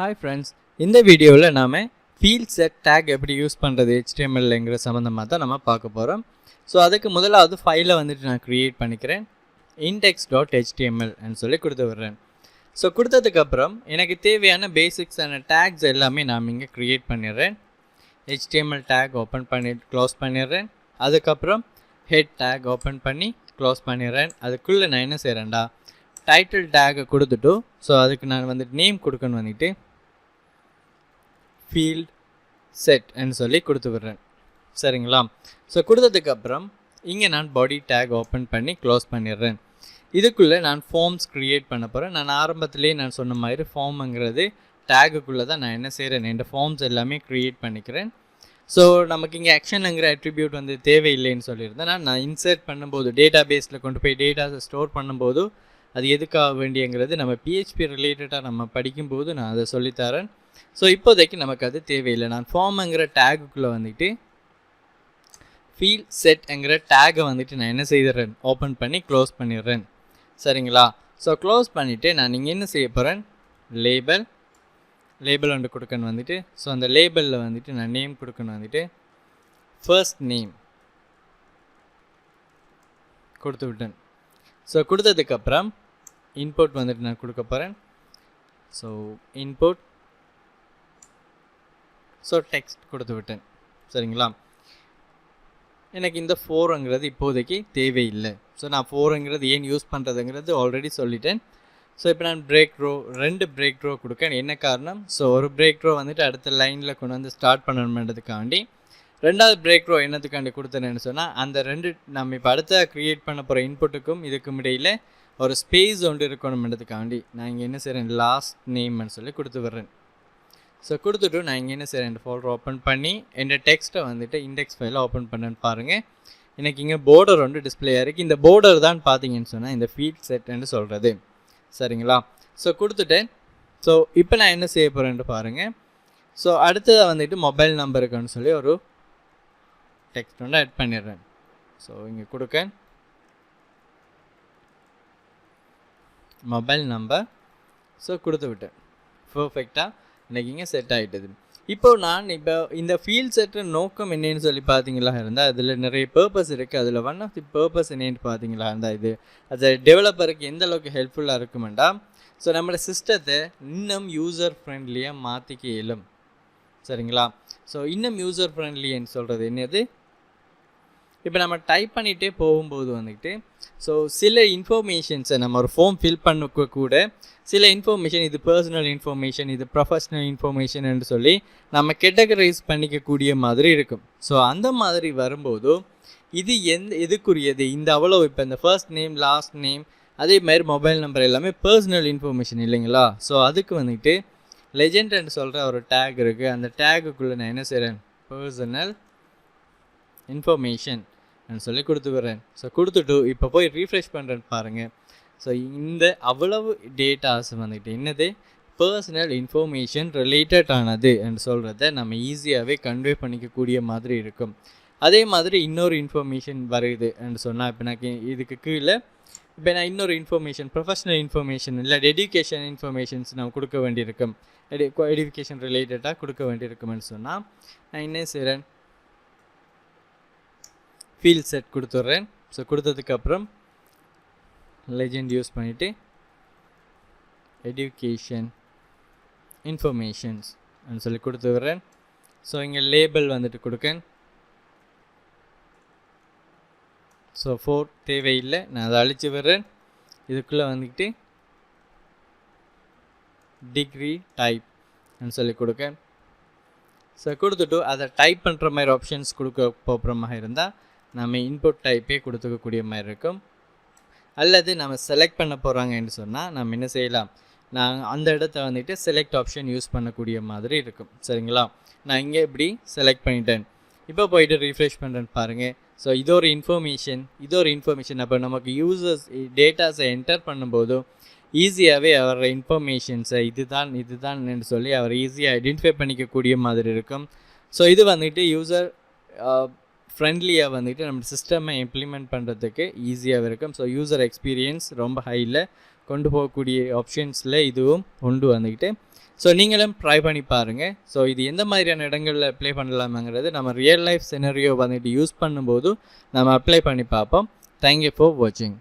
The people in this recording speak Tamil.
Hi friends, இந்த வீடியோவில் நாம் Fieldset Tag எப்படி யூஸ் பண்ணுறது HTMLங்கிற சம்மந்தமாக தான் நம்ம பார்க்க போகிறோம். ஸோ அதுக்கு முதலாவது ஃபைலை வந்துட்டு நான் க்ரியேட் பண்ணிக்கிறேன். index.html சொல்லி கொடுத்து விடுறேன். ஸோ கொடுத்ததுக்கப்புறம் எனக்கு தேவையான பேசிக்ஸான டேக்ஸ் எல்லாமே நான் இங்கே க்ரியேட் பண்ணிடுறேன். HTML டேக் ஓப்பன் பண்ணி க்ளோஸ் பண்ணிடுறேன். அதுக்கப்புறம் ஹெட் டேக் ஓப்பன் பண்ணி க்ளோஸ் பண்ணிடுறேன். அதுக்குள்ளே நான் என்ன செய்கிறேன்டா, டைட்டில் டேக்கை கொடுத்துட்டு ஸோ அதுக்கு நான் வந்துட்டு நேம் கொடுக்கணும் வந்துட்டு Fieldset சொல்லி கொடுத்து விடுறேன். சரிங்களா? ஸோ கொடுத்ததுக்கப்புறம் இங்கே நான் பாடி டேக் ஓப்பன் பண்ணி க்ளோஸ் பண்ணிடுறேன். இதுக்குள்ளே நான் ஃபார்ம்ஸ் க்ரியேட் பண்ண போகிறேன். நான் ஆரம்பத்திலே நான் சொன்ன மாதிரி ஃபார்முங்கிறது டேகுக்குள்ளே தான் நான் என்ன செய்கிறேன், இந்த ஃபார்ம்ஸ் எல்லாமே க்ரியேட் பண்ணிக்கிறேன். ஸோ நமக்கு இங்கே ஆக்ஷனுங்கிற அட்ரிபியூட் வந்து தேவையில்லைன்னு சொல்லியிருந்தேன். நான் இன்சர்ட் பண்ணும்போது டேட்டா பேஸில் கொண்டு போய் டேட்டாஸை ஸ்டோர் பண்ணும்போது அது எதுக்காக வேண்டியங்கிறது நம்ம PHP ரிலேட்டடாக நம்ம படிக்கும்போது நான் அதை சொல்லித்தரேன். ஸோ இப்போதைக்கு நமக்கு அது தேவையில்லை. நான் ஃபார்முங்கிற டேகுக்குள்ளே வந்துட்டு Fieldsetங்கிற டேகை வந்துட்டு நான் என்ன செய்திடுறேன், ஓப்பன் பண்ணி க்ளோஸ் பண்ணிடுறேன். சரிங்களா? ஸோ க்ளோஸ் பண்ணிவிட்டு நான் இங்கே என்ன செய்ய போகிறேன், லேபிள் ஒன்று கொடுக்கணும் வந்துட்டு. ஸோ அந்த லேபிளில் வந்துட்டு நான் நேம் கொடுக்கணும் வந்துட்டு ஃபர்ஸ்ட் நேம் கொடுத்து விட்டேன். ஸோ கொடுத்ததுக்கப்புறம் இன்புட் வந்துட்டு நான் கொடுக்க போகிறேன். ஸோ இன்புட் ஸோ டெக்ஸ்ட் கொடுத்து விட்டேன். சரிங்களா? எனக்கு இந்த 4ங்கிறது இப்போதைக்கு தேவையில்லை. ஸோ நான் 4ங்கிறது ஏன் யூஸ் பண்ணுறதுங்கிறது ஆல்ரெடி சொல்லிட்டேன். ஸோ இப்போ நான் ரெண்டு பிரேக் த்ரோ கொடுக்கேன். என்ன காரணம், ஸோ ஒரு பிரேக் த்ரோ வந்துட்டு அடுத்த லைனில் கொண்டு வந்து ஸ்டார்ட் பண்ணணுன்றதுக்காண்டி, ரெண்டாவது பிரேக் த்ரோ என்னத்துக்காண்டி கொடுத்தேன்னு சொன்னால், அந்த ரெண்டு நம்ம இப்போ அடுத்த க்ரியேட் பண்ண போகிற இன்புட்டுக்கும் இதுக்கும் இடையில் ஒரு ஸ்பேஸ் ஒன்று இருக்கணுன்றதுக்காண்டி நான் இங்கே என்ன செய்கிறேன், லாஸ்ட் நேம்னு சொல்லி கொடுத்து விடுறேன். ஸோ கொடுத்துட்டு நான் இங்கே என்ன செய்கிறேன், இந்த ஃபோல்டர் ஓப்பன் பண்ணி இந்த டெக்ஸ்ட்டை வந்துட்டு இண்டெக்ஸ் ஃபைலில் ஓப்பன் பண்ணேன்னு பாருங்கள். எனக்கு இங்கே போர்டர் ஒன்று டிஸ்பிளே ஆகிருக்கு. இந்த போர்டர் தான் பார்த்தீங்கன்னு சொன்னால் இந்த Fieldsetன்னு சொல்கிறது. சரிங்களா? ஸோ கொடுத்துட்டேன். ஸோ இப்போ நான் என்ன செய்ய போகிறேன்ட்டு பாருங்கள். ஸோ அடுத்ததாக வந்துட்டு மொபைல் நம்பருக்குன்னு சொல்லி ஒரு டெக்ஸ்ட் ஒன்று ஆட் பண்ணிடுறேன். ஸோ இங்கே கொடுக்க மொபைல் நம்பர். ஸோ கொடுத்து விட்டேன். பர்ஃபெக்டாக எனக்கு இங்கே செட் ஆகிட்டது. இப்போ இந்த Fieldset நோக்கம் என்னன்னு சொல்லி பார்த்தீங்களா இருந்தால், அதில் நிறைய பர்பஸ் இருக்குது. அதில் ஒன் ஆஃப் தி பர்பஸ் என்னென்னு பார்த்தீங்களா இருந்தால், இது அது டெவலப்பருக்கு எந்த அளவுக்கு ஹெல்ப்ஃபுல்லாக இருக்குமெண்டா, ஸோ நம்மளோட சிஸ்டத்தை இன்னும் யூசர் ஃப்ரெண்ட்லியாக மாற்றிக்க இயலும். சரிங்களா? ஸோ இன்னும் யூசர் ஃப்ரெண்ட்லின்னு சொல்கிறது என்னது, இப்போ நம்ம டைப் பண்ணிகிட்டே போகும்போது வந்துட்டு ஸோ சில இன்ஃபர்மேஷன்ஸை நம்ம ஒரு ஃபார்ம் ஃபில் பண்ண கூட சில இன்ஃபர்மேஷன், இது பர்சனல் இன்ஃபர்மேஷன், இது ப்ரொஃபஷ்னல் இன்ஃபர்மேஷன் என்று சொல்லி நம்ம கேட்டகரைஸ் பண்ணிக்கக்கூடிய மாதிரி இருக்கும். ஸோ அந்த மாதிரி வரும்போது இது எதுக்குரியது, இந்த அவ்வளோ இப்போ இந்த ஃபர்ஸ்ட் நேம் லாஸ்ட் நேம் அதே மாதிரி மொபைல் நம்பர் எல்லாமே பர்சனல் இன்ஃபர்மேஷன் இல்லைங்களா? ஸோ அதுக்கு வந்துட்டு லெஜெண்ட்னு சொல்கிற ஒரு டேக் இருக்குது. அந்த டேகுக்குள்ளே நான் என்ன செய்கிறேன், பர்சனல் இன்ஃபர்மேஷன் சொல்லி கொடுத்து விடுறேன். ஸோ கொடுத்துட்டு இப்போ போய் ரீஃப்ரெஷ் பண்ணுறேன்னு பாருங்கள். ஸோ இந்த அவ்வளவு டேட்டாஸ் வந்துட்டு என்னது, பர்சனல் இன்ஃபர்மேஷன் ரிலேட்டட் ஆனது என்று சொல்கிறத நம்ம ஈஸியாகவே கன்வே பண்ணிக்கக்கூடிய மாதிரி இருக்கும். அதே மாதிரி இன்னொரு இன்ஃபர்மேஷன் வருது என்று சொன்னால், இப்போ எனக்கு இதுக்கு கீழே இப்போ நான் இன்னொரு இன்ஃபர்மேஷன் ப்ரொஃபஷ்னல் இன்ஃபர்மேஷன் இல்லை எஜுகேஷன் இன்ஃபர்மேஷன்ஸ் நம்ம கொடுக்க வேண்டியிருக்கும், எஜுகேஷன் ரிலேட்டடாக கொடுக்க வேண்டியிருக்கும்னு சொன்னால் நான் என்ன செய்கிறேன், Fieldset கொடுத்துட்றேன். ஸோ கொடுத்ததுக்கப்புறம் லெஜெண்ட் யூஸ் பண்ணிவிட்டு எஜுகேஷன் இன்ஃபர்மேஷன்ஸ் சொல்லி கொடுத்து விடுறேன். ஸோ இங்கே லேபிள் வந்துட்டு கொடுக்கேன். ஸோ 4 தேவையில்லை, நான் அதை அழிச்சு விடுறேன். இதுக்குள்ளே வந்துக்கிட்டு டிகிரி டைப் சொல்லி கொடுக்கேன். ஸோ கொடுத்துட்டு அதை டைப் பண்ணுற மாதிரி ஆப்ஷன்ஸ் கொடுக்க போகிறமாக இருந்தால் நம்ம இன்புட் டைப்பே கொடுத்துக்கக்கூடிய மாதிரி இருக்கும். அல்லது நம்ம செலக்ட் பண்ண போகிறாங்கன்னு சொன்னால் நம்ம என்ன செய்யலாம், நான் அந்த இடத்த வந்துட்டு செலக்ட் ஆப்ஷன் யூஸ் பண்ணக்கூடிய மாதிரி இருக்கும். சரிங்களா? நான் இங்கே இப்படி செலக்ட் பண்ணிட்டேன். இப்போ போயிட்டு ரீஃப்ரெஷ் பண்ணுறேன்னு பாருங்கள். ஸோ இது ஒரு இன்ஃபர்மேஷன் அப்போ நமக்கு யூசர்ஸ் டேட்டாஸை என்டர் பண்ணும்போது ஈஸியாகவே அவரோட இன்ஃபர்மேஷன்ஸை இதுதான் சொல்லி அவர் ஈஸியாக ஐடென்டிஃபை பண்ணிக்கக்கூடிய மாதிரி இருக்கும். ஸோ இது வந்துட்டு யூசர் ஃப்ரெண்ட்லியாக வந்துட்டு நம்ம சிஸ்டமை இம்ப்ளிமெண்ட் பண்ணுறதுக்கு ஈஸியாக இருக்கும். ஸோ யூசர் எக்ஸ்பீரியன்ஸ் ரொம்ப ஹையில் கொண்டு போகக்கூடிய ஆப்ஷன்ஸில் இதுவும் கொண்டு வந்துக்கிட்டு ஸோ நீங்களும் ட்ரை பண்ணி பாருங்கள். ஸோ இது எந்த மாதிரியான இடங்களில் அப்ளை பண்ணலாமாங்கிறது நம்ம ரியல் லைஃப் சினரியோ வந்துட்டு யூஸ் பண்ணும்போது நம்ம அப்ளை பண்ணி பார்ப்போம். தேங்க்யூ ஃபார் வாட்சிங்.